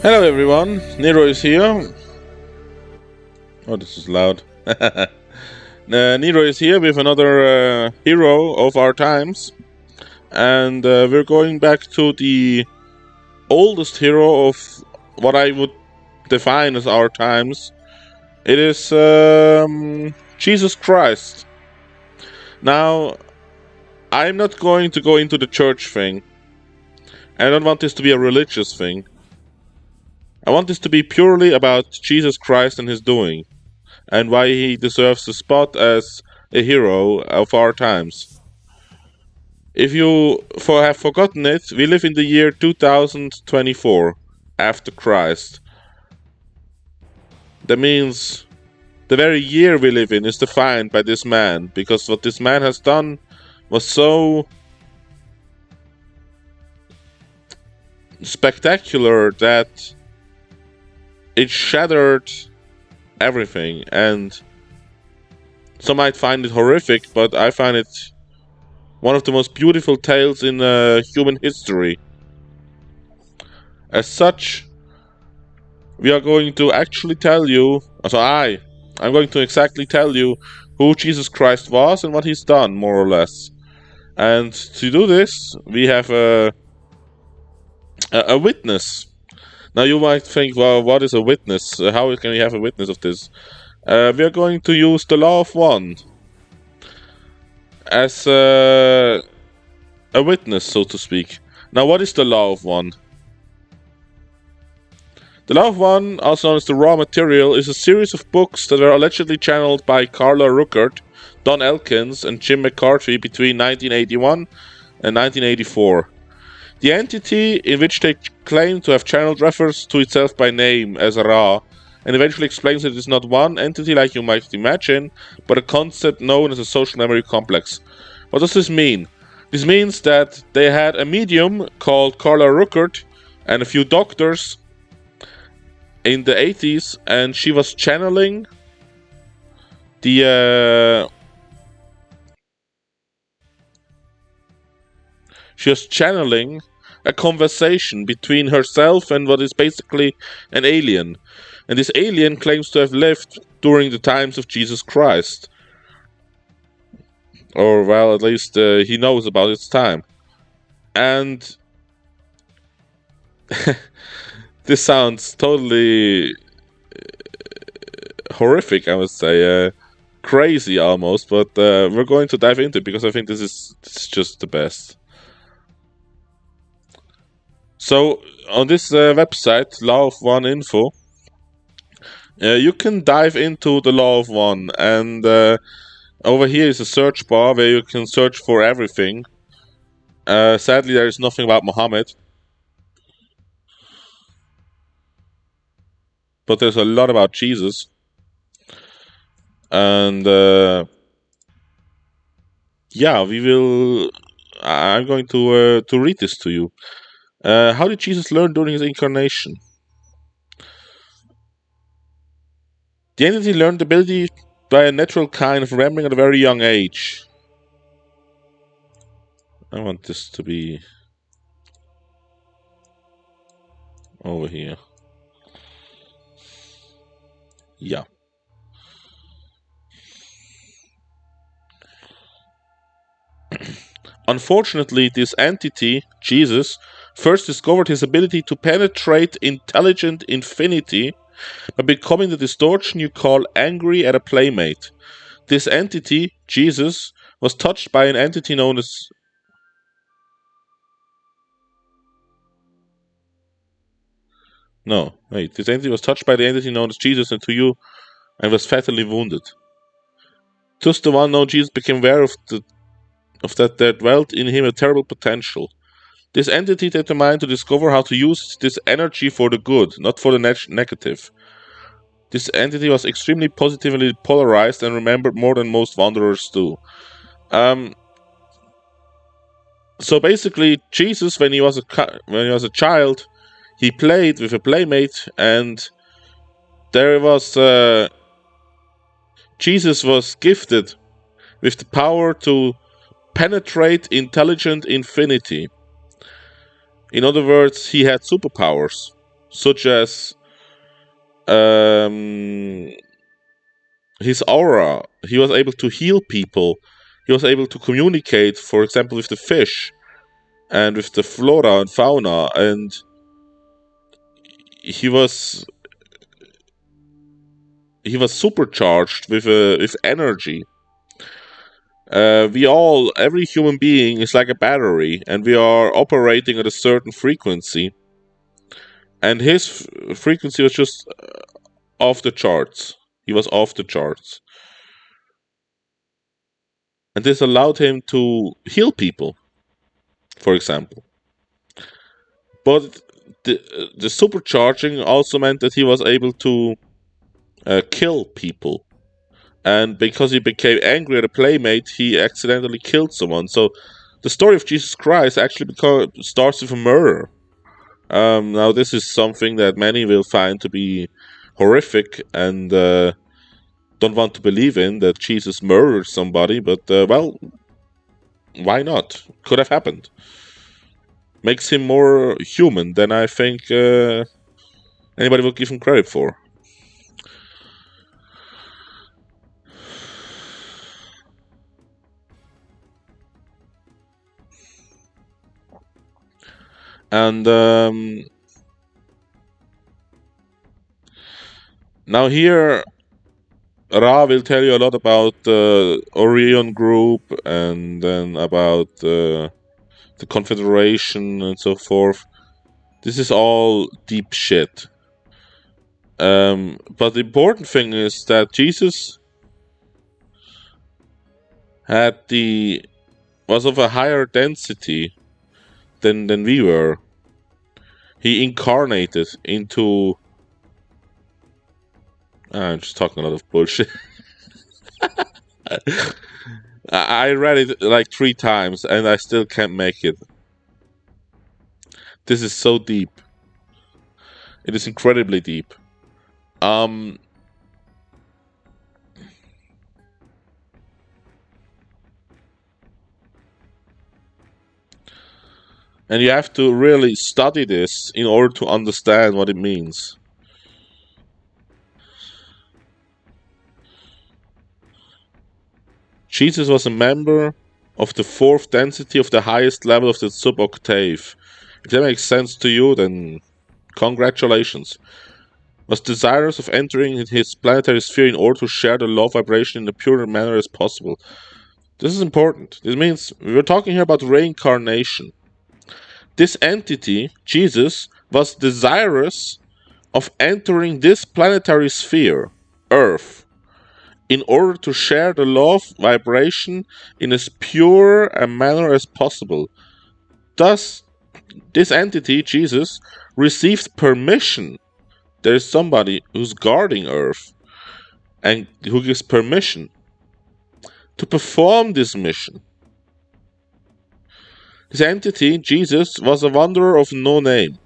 Hello everyone, Nero is here. Oh, this is loud. Nero is here with another hero of our times. And we're going back to the oldest hero of what I would define as our times. It is Jesus Christ. Now, I'm not going to go into the church thing. I don't want this to be a religious thing. I want this to be purely about Jesus Christ and his doing, and why he deserves a spot as a hero of our times. If you have forgotten it, we live in the year 2024, after Christ. That means the very year we live in is defined by this man, because what this man has done was so spectacular that it shattered everything. And some might find it horrific, but I find it one of the most beautiful tales in human history. As such, we are going to actually tell you, I'm going to exactly tell you who Jesus Christ was and what he's done, more or less. And to do this, we have a witness. Now you might think, well, what is a witness? How can we have a witness of this? We are going to use the law of one as a witness, so to speak. Now, what is the law of one? The Law of One, also known as the Raw Material, is a series of books that were allegedly channeled by Carla Ruckert, Don Elkins, and Jim McCarthy between 1981 and 1984. The entity in which they claim to have channeled refers to itself by name as Ra, and eventually explains that it is not one entity like you might imagine, but a concept known as a social memory complex. What does this mean? This means that they had a medium called Carla Ruckert and a few doctors in the 80s, and she was channeling a conversation between herself and what is basically an alien. And this alien claims to have lived during the times of Jesus Christ. Or, well, at least he knows about its time. And this sounds totally horrific, I would say. Crazy almost, but we're going to dive into it because I think this is just the best. So, on this website, Law of One Info, you can dive into the Law of One, and over here is a search bar where you can search for everything. Sadly, there is nothing about Muhammad, but there's a lot about Jesus. And yeah, I'm going to read this to you. How did Jesus learn during his incarnation? The entity learned the ability by a natural kind of remembering at a very young age. I want this to be over here. Yeah. Unfortunately, this entity, Jesus, first discovered his ability to penetrate intelligent infinity by becoming the distortion you call angry at a playmate. This entity, Jesus, was touched by an entity known as... No, wait. This entity was touched by the entity known as Jesus and to you, and was fatally wounded. Thus the one known Jesus became aware of that there dwelt in him a terrible potential. This entity determined to discover how to use this energy for the good, not for the negative. This entity was extremely positively polarized and remembered more than most wanderers do. So basically, Jesus, when he was a child, he played with a playmate, and there was Jesus was gifted with the power to penetrate intelligent infinity. In other words, he had superpowers. such as um, his aura. He was able to heal people. He was able to communicate, for example, with the fish and with the flora and fauna, and he was supercharged with energy. Every human being is like a battery, and we are operating at a certain frequency. And his frequency was just off the charts. He was off the charts. And this allowed him to heal people, for example. But the supercharging also meant that he was able to kill people. And because he became angry at a playmate, he accidentally killed someone. So the story of Jesus Christ actually starts with a murder. Now, this is something that many will find to be horrific and don't want to believe in, that Jesus murdered somebody, but, well, why not? Could have happened. Makes him more human than I think anybody would give him credit for. And now here, Ra will tell you a lot about the Orion Group, and then about the Confederation and so forth. This is all deep shit. But the important thing is that Jesus was of a higher density than we were. He incarnated into. I'm just talking a lot of bullshit. I read it like 3 times and I still can't make it. This is so deep. It is incredibly deep. And you have to really study this in order to understand what it means. Jesus was a member of the 4th density of the highest level of the sub-octave. If that makes sense to you, then congratulations. Was desirous of entering his planetary sphere in order to share the love vibration in a pure manner as possible. This is important. This means we're talking here about reincarnation. This entity, Jesus, was desirous of entering this planetary sphere, Earth, in order to share the love vibration in as pure a manner as possible. Thus, this entity, Jesus, received permission. There is somebody who's guarding Earth and who gives permission to perform this mission. This entity, Jesus, was a wanderer of no name,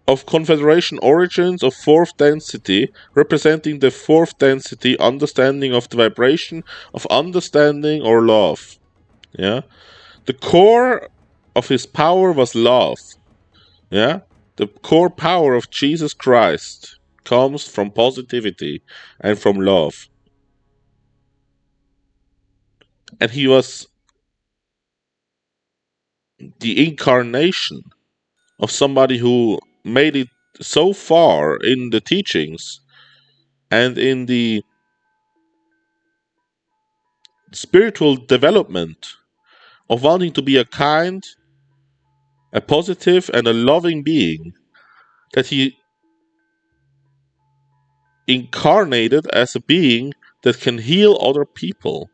of Confederation origins of 4th density, representing the 4th density understanding of the vibration of understanding or love. Yeah? The core of his power was love. Yeah? The core power of Jesus Christ comes from positivity and from love. And he was the incarnation of somebody who made it so far in the teachings and in the spiritual development of wanting to be a kind, a positive, and a loving being, that he incarnated as a being that can heal other people.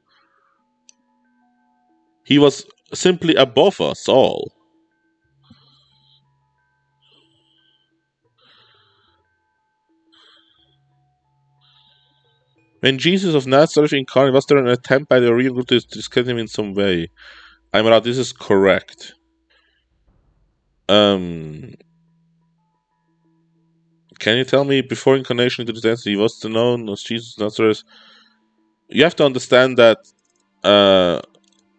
He was simply above us all. When Jesus of Nazareth incarnated, was there an attempt by the Orion group to discredit him in some way? Aymara, this is correct. Can you tell me, before incarnation into this entity, was the known as Jesus of Nazareth? You have to understand that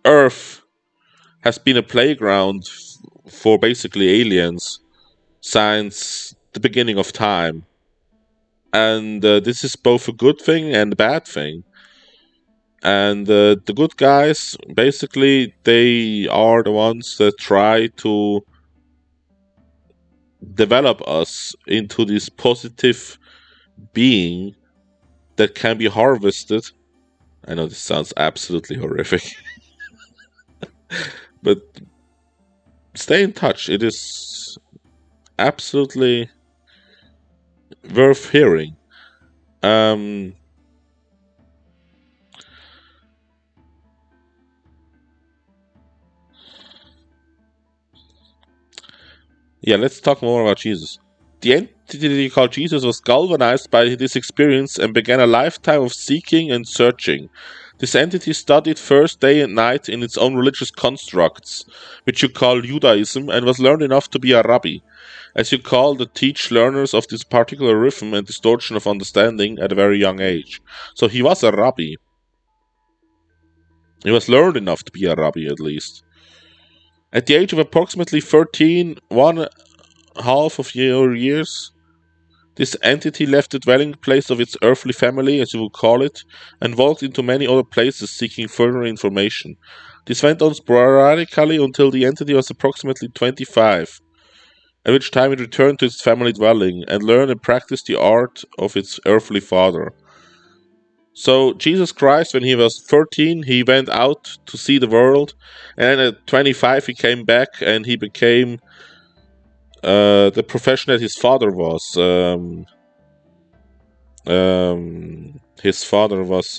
Earth has been a playground for basically aliens since the beginning of time. And this is both a good thing and a bad thing. And the good guys, basically, they are the ones that try to develop us into this positive being that can be harvested. I know this sounds absolutely horrific, but stay in touch. It is absolutely worth hearing. Yeah, let's talk more about Jesus. The entity called Jesus was galvanized by this experience and began a lifetime of seeking and searching. This entity studied first day and night in its own religious constructs, which you call Judaism, and was learned enough to be a rabbi, as you call the teach learners of this particular rhythm and distortion of understanding at a very young age. So he was a rabbi. He was learned enough to be a rabbi, at least. At the age of approximately 13, 1.5 of your years, this entity left the dwelling place of its earthly family, as you will call it, and walked into many other places seeking further information. This went on sporadically until the entity was approximately 25, at which time it returned to its family dwelling and learned and practiced the art of its earthly father. So Jesus Christ, when he was 13, he went out to see the world, and at 25 he came back and he became the profession that his father was. His father was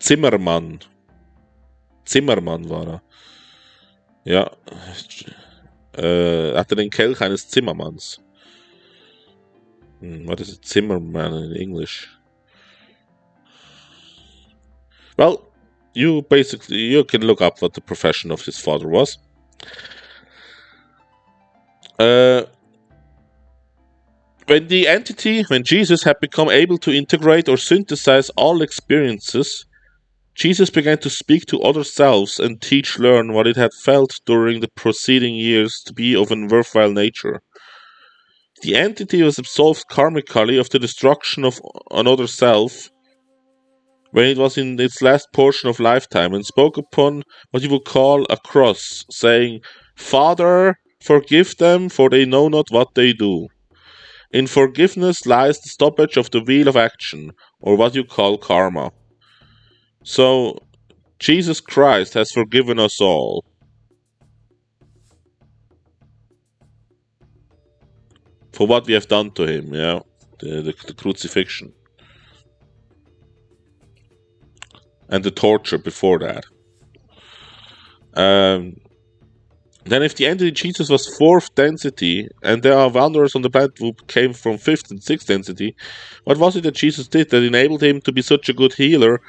Zimmermann. Zimmermann war er. Ja. Hatte den Kelch eines Zimmermanns. What is it? Zimmerman in English? Well, you can look up what the profession of his father was. When Jesus had become able to integrate or synthesize all experiences, Jesus began to speak to other selves and learn what it had felt during the preceding years to be of a worthwhile nature. The entity was absolved karmically of the destruction of another self when it was in its last portion of lifetime, and spoke upon what you would call a cross, saying, "Father, forgive them, for they know not what they do." In forgiveness lies the stoppage of the wheel of action, or what you call karma. So, Jesus Christ has forgiven us all. For what we have done to him, yeah? The crucifixion. And the torture before that. Then if the entity Jesus was 4th density, and there are wanderers on the planet who came from 5th and 6th density, what was it that Jesus did that enabled him to be such a good healer,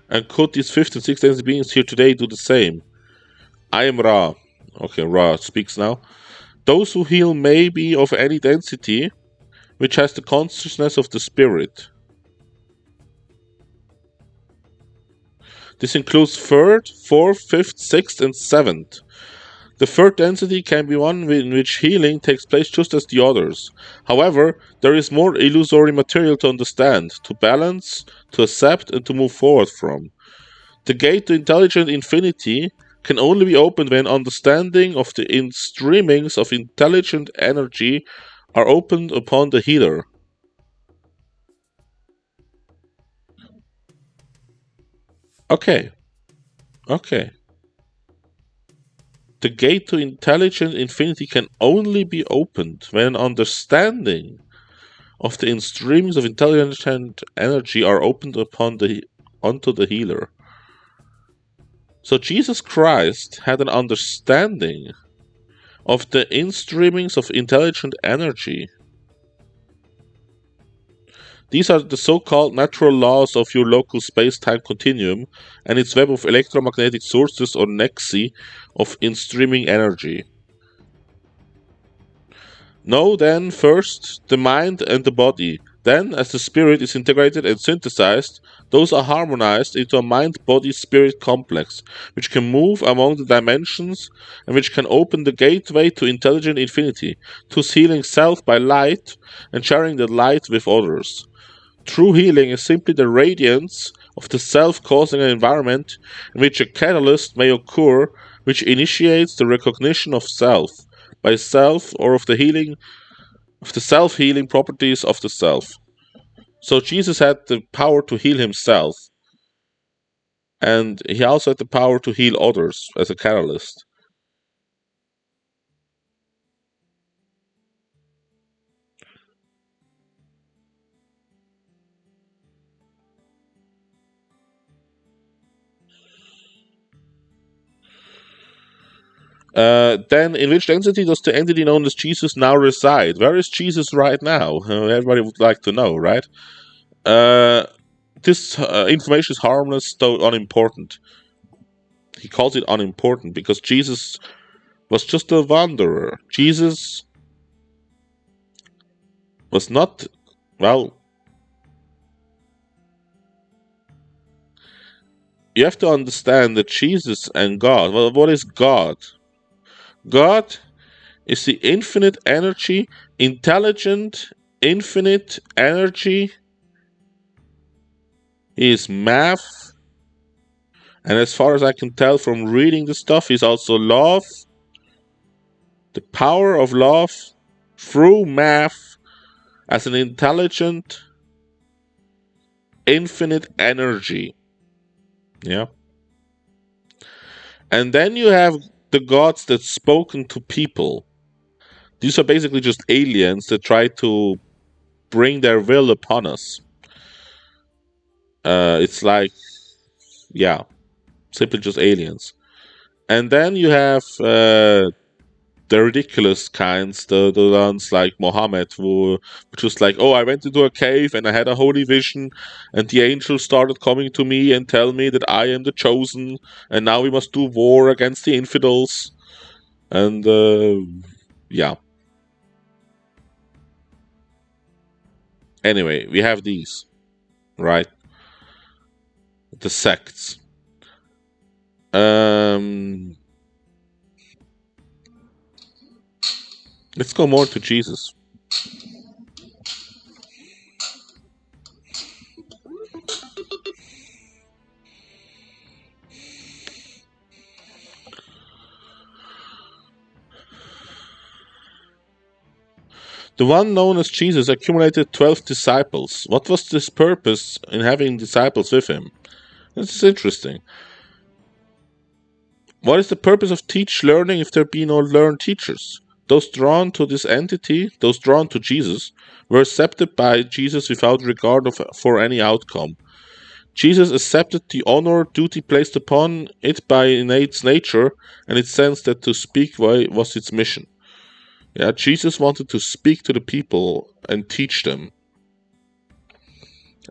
and could these 5th and 6th density beings here today do the same? I am Ra. Okay, Ra speaks now. Those who heal may be of any density, which has the consciousness of the spirit. This includes 3rd, 4th, 5th, 6th, and 7th. The 3rd density can be one in which healing takes place just as the others. However, there is more illusory material to understand, to balance, to accept, and to move forward from. The gate to intelligent infinity can only be opened when understanding of the streamings of intelligent energy are opened upon the healer. Okay. The gate to intelligent infinity can only be opened when an understanding of the streams of intelligent energy are opened onto the healer. So Jesus Christ had an understanding of the instreamings of intelligent energy. These are the so-called natural laws of your local space-time continuum and its web of electromagnetic sources or nexi of in-streaming energy. Know then first the mind and the body, Then, as the spirit is integrated and synthesized, those are harmonized into a mind-body-spirit complex, which can move among the dimensions and which can open the gateway to intelligent infinity, thus healing self by light and sharing the light with others. True healing is simply the radiance of the self causing an environment in which a catalyst may occur which initiates the recognition of self by self or of the self-healing properties of the self. So Jesus had the power to heal himself, and he also had the power to heal others as a catalyst. Then, in which entity does the entity known as Jesus now reside? Where is Jesus right now? Everybody would like to know, right? This information is harmless, though unimportant. He calls it unimportant because Jesus was just a wanderer. Jesus was not, well, you have to understand that Jesus and God, well, what is God? God is the infinite energy, intelligent, infinite energy. He is math. And as far as I can tell from reading the stuff, he's also love. The power of love through math as an intelligent, infinite energy. Yeah. And then you have the gods that spoken to people. These are basically just aliens that try to bring their will upon us. It's like, yeah, simply just aliens. And then you have the ridiculous kinds, the ones like Mohammed, who just like, oh, I went into a cave and I had a holy vision, and the angels started coming to me and tell me that I am the chosen, and now we must do war against the infidels. And yeah. Anyway, we have these, right? The sects. Let's go more to Jesus. The one known as Jesus accumulated 12 disciples. What was his purpose in having disciples with him? This is interesting. What is the purpose of learning if there be no learned teachers? Those drawn to this entity, those drawn to Jesus, were accepted by Jesus without regard for any outcome. Jesus accepted the honor duty placed upon it by its nature and its sense that to speak was its mission. Yeah, Jesus wanted to speak to the people and teach them,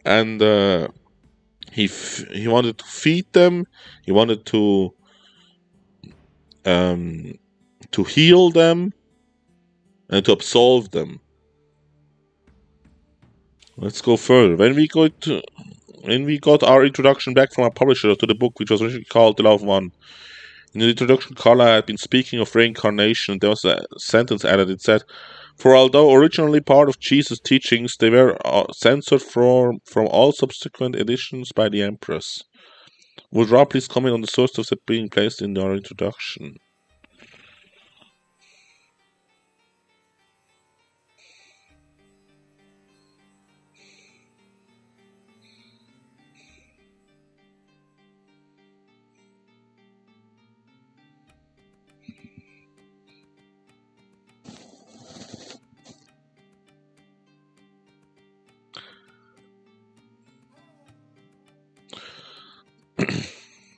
and he wanted to feed them. He wanted to heal them and to absolve them. Let's go further. When we got our introduction back from our publisher to the book, which was originally called The Love One, in the introduction, Carla had been speaking of reincarnation. There was a sentence added. It said, "For although originally part of Jesus' teachings, they were censored from all subsequent editions by the Empress." Would Rob please comment on the source of that being placed in our introduction?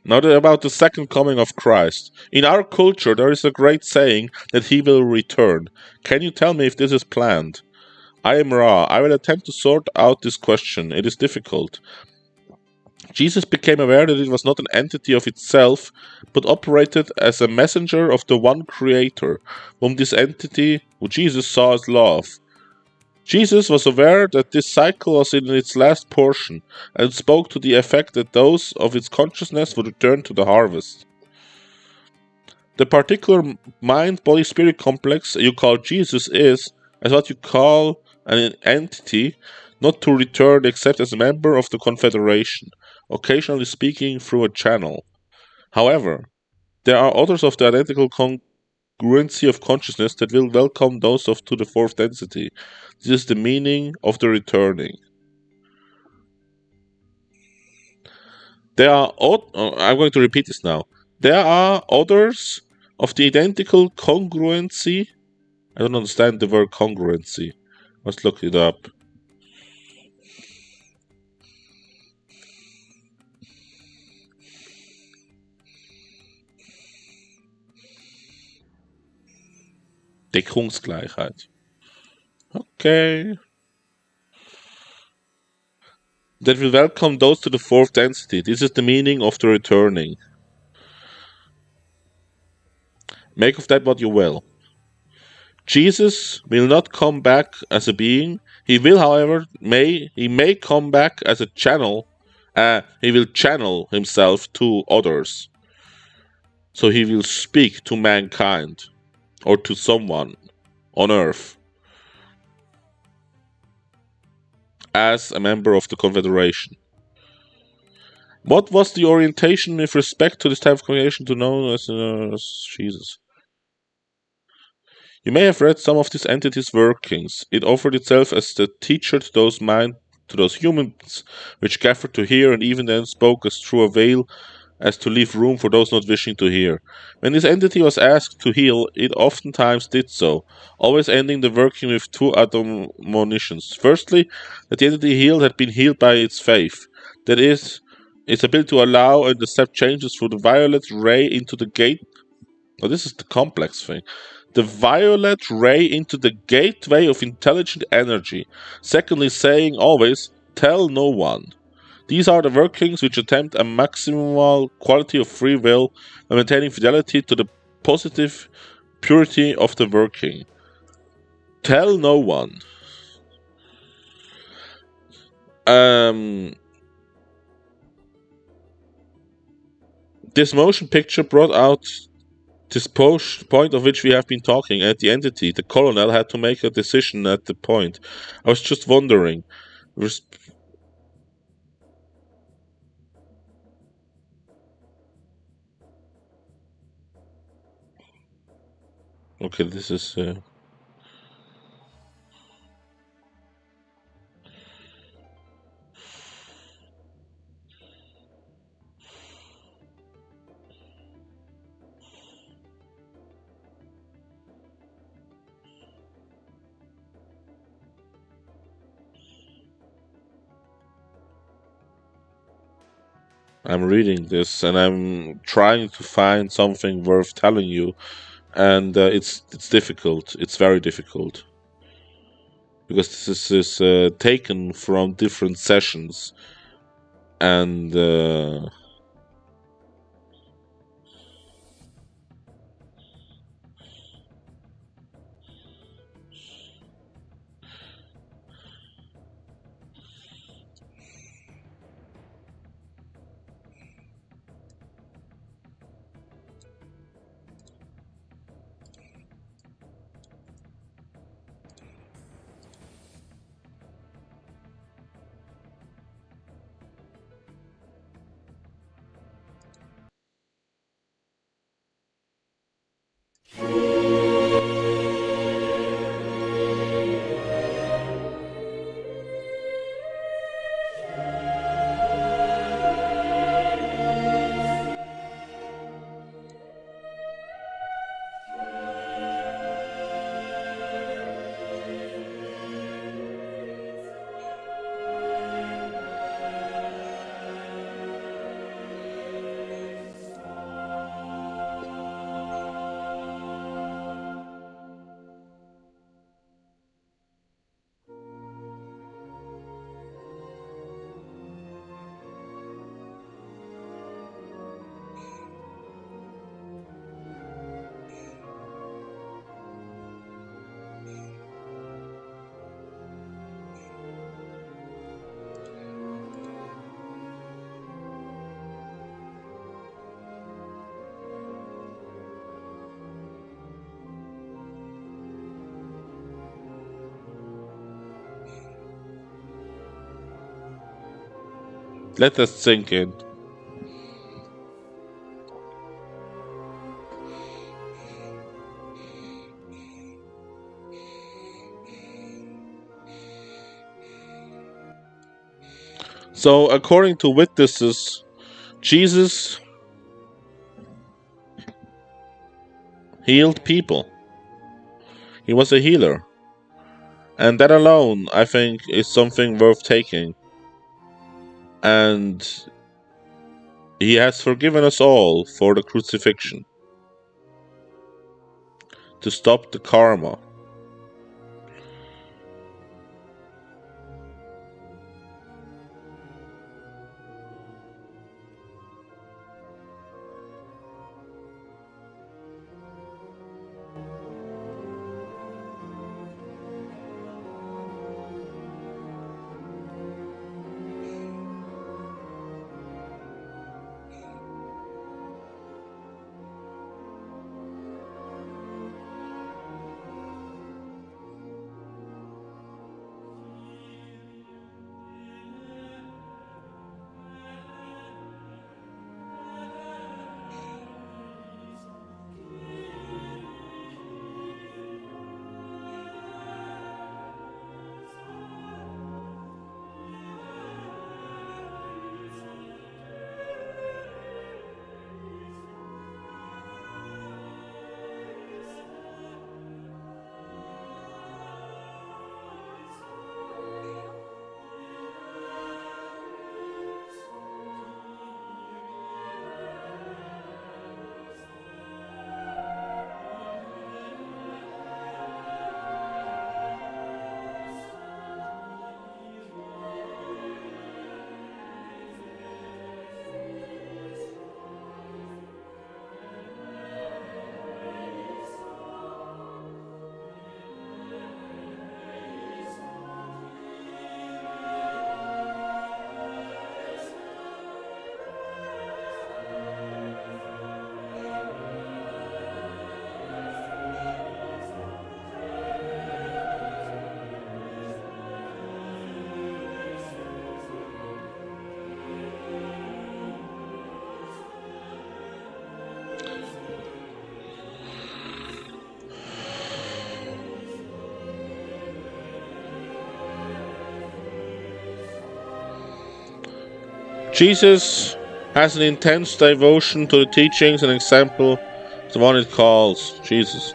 Now about the second coming of Christ. In our culture, there is a great saying that he will return. Can you tell me if this is planned? I am Ra. I will attempt to sort out this question. It is difficult. Jesus became aware that it was not an entity of itself, but operated as a messenger of the one Creator, whom this entity, who Jesus saw as love. Jesus was aware that this cycle was in its last portion, and spoke to the effect that those of its consciousness would return to the harvest. The particular mind-body-spirit complex you call Jesus is, as what you call an entity, not to return except as a member of the Confederation, occasionally speaking through a channel. However, there are others of the identical congruency of consciousness that will welcome those of to the fourth density. This is the meaning of the returning. I'm going to repeat this now. There are others of the identical congruency. I don't understand the word congruency. Let's look it up. Deckungsgleichheit. Okay. That will welcome those to the fourth density. This is the meaning of the returning. Make of that what you will. Jesus will not come back as a being. He will, however, may come back as a channel. He will channel himself to others. So he will speak to mankind or to someone on earth as a member of the Confederation. What was the orientation with respect to this type of communication to know as Jesus? You may have read some of this entity's workings. It offered itself as the teacher to those humans which gathered to hear, and even then spoke as through a veil as to leave room for those not wishing to hear. When this entity was asked to heal, it oftentimes did so, always ending the working with two admonitions. Firstly, that the entity healed had been healed by its faith, that is, its ability to allow and accept changes through the violet ray into the gate. Oh, this is the complex thing. The violet ray into the gateway of intelligent energy. Secondly, saying always, tell no one. These are the workings which attempt a maximal quality of free will and maintaining fidelity to the positive purity of the working. Tell no one. This motion picture brought out this point of which we have been talking, and the entity, the colonel, had to make a decision at the point. I was just wondering. Okay, this is... I'm reading this and I'm trying to find something worth telling you, and it's difficult. It's very difficult because this is taken from different sessions, and Let us sink in. So, according to witnesses, Jesus healed people. He was a healer. And that alone, I think, is something worth taking. And he has forgiven us all for the crucifixion to stop the karma. Jesus has an intense devotion to the teachings and example, the one it calls Jesus.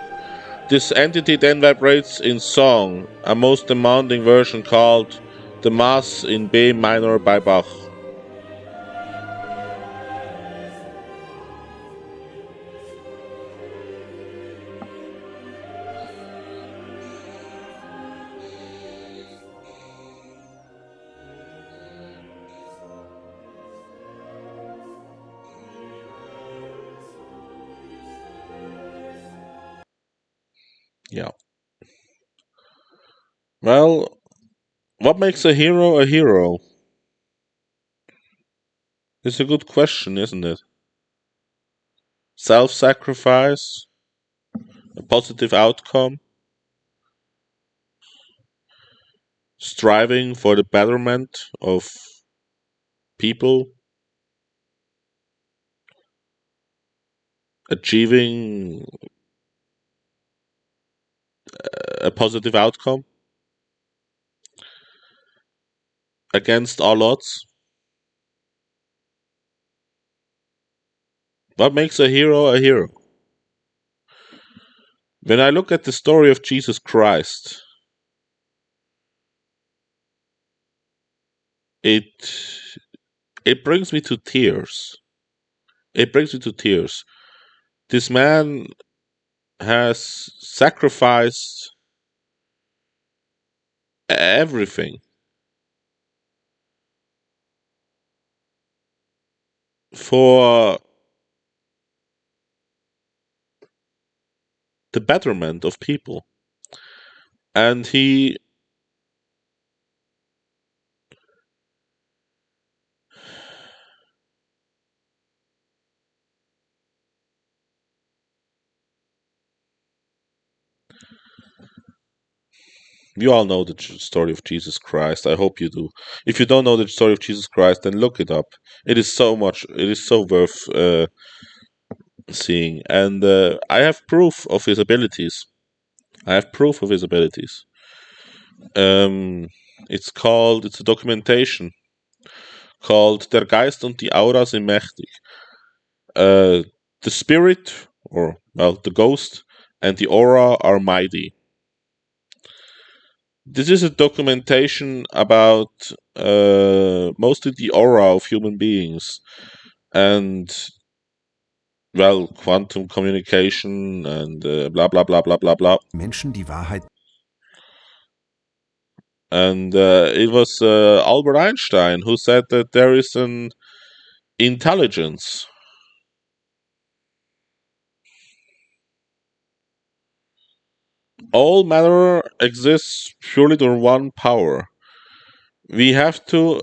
This entity then vibrates in song, a most demanding version called the Mass in B minor by Bach. Yeah. Well, what makes a hero a hero? It's a good question, isn't it? Self sacrifice, a positive outcome, striving for the betterment of people, achieving a positive outcome against all odds. What makes a hero a hero? When I look at the story of Jesus Christ, it it brings me to tears. It brings me to tears. This man has sacrificed everything for the betterment of people. And You all know the story of Jesus Christ. I hope you do. If you don't know the story of Jesus Christ, then look it up. It is so much. It is so worth seeing. And I have proof of his abilities. I have proof of his abilities. It's a documentation called Der Geist und die Aura sind mächtig. The spirit, or well, the ghost, and the aura are mighty. This is a documentation about mostly the aura of human beings and, well, quantum communication and blah blah blah blah blah blah. Menschen die Wahrheit. And it was Albert Einstein who said that there is an intelligence. All matter exists purely through one power. We have to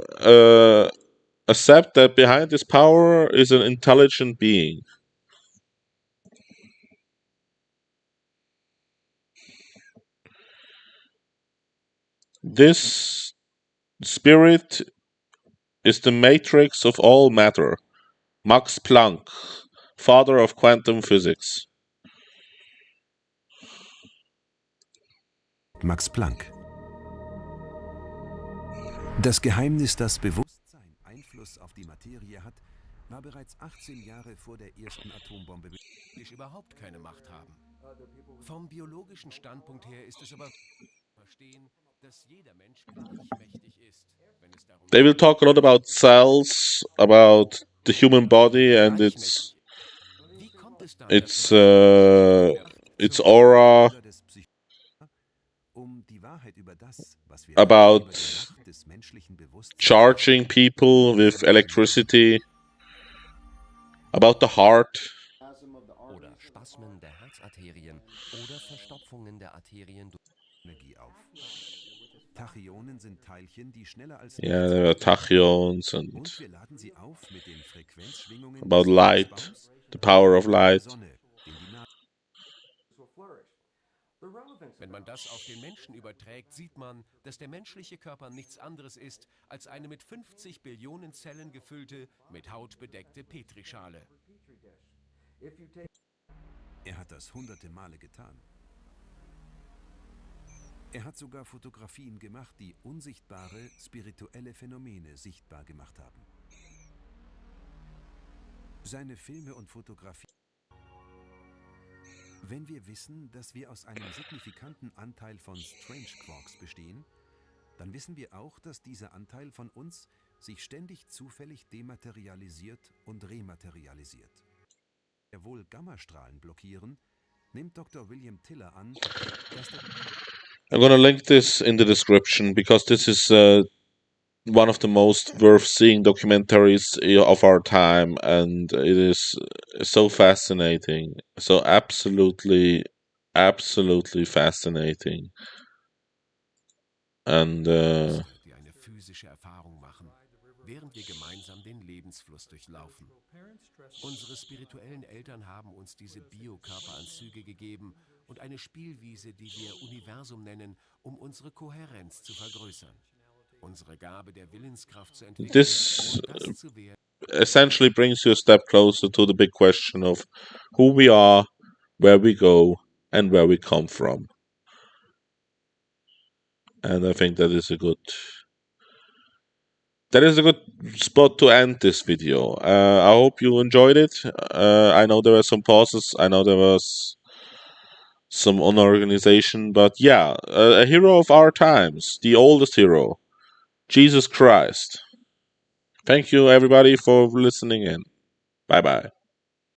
accept that behind this power is an intelligent being. This spirit is the matrix of all matter. Max Planck, father of quantum physics. Max Planck. Das Geheimnis, dass Bewusstsein Einfluss auf die Materie hat, war bereits 18 Jahre vor der ersten Atombombe überhaupt keine Macht haben. Vom biologischen Standpunkt her ist es aber verstehen, dass jeder Mensch gleichmächtig ist, wenn es darum They will talk a lot about cells, about the human body and its aura, about charging people with electricity, about the heart. oder Spasmen der Herzarterien oder Verstopfungen der Arterien durch Energie auf. Tachyonen sind Teilchen, die schneller als Yeah, there are tachyons and wir laden sie auf mit den Frequenzschwingungen about light, the power of light. Wenn man das auf den Menschen überträgt, sieht man, dass der menschliche Körper nichts anderes ist als eine mit 50 Billionen Zellen gefüllte, mit Haut bedeckte Petrischale. Er hat das hunderte Male getan. Er hat sogar Fotografien gemacht, die unsichtbare, spirituelle Phänomene sichtbar gemacht haben. Seine Filme und Fotografien. Wenn wir wissen, dass wir aus einem signifikanten Anteil von Strange Quarks bestehen, dann wissen wir auch, dass dieser Anteil von uns sich ständig zufällig dematerialisiert und rematerialisiert. Er wohl Gammastrahlen blockieren, nimmt Dr. William Tiller an, dass der I'm gonna link this in the description because this is one of the most worth seeing documentaries of our time, and it is so fascinating, so absolutely fascinating. And wir eine physische Erfahrung machen, während wir gemeinsam den Lebensfluss durchlaufen. Unsere spirituellen Eltern haben uns diese Biokörperanzüge gegeben und eine Spielwiese, die wir Universum nennen, um unsere Kohärenz zu vergrößern. Unsere Gabe der Willenskraft zu entwickeln, this das zu werden. essentially brings you a step closer to the big question of who we are, where we go, and where we come from. And I think that is a good spot to end this video. I hope you enjoyed it. I know there were some pauses. I know there was some unorganization, but yeah, a hero of our times, the oldest hero, Jesus Christ. Thank you, everybody, for listening in. Bye-bye.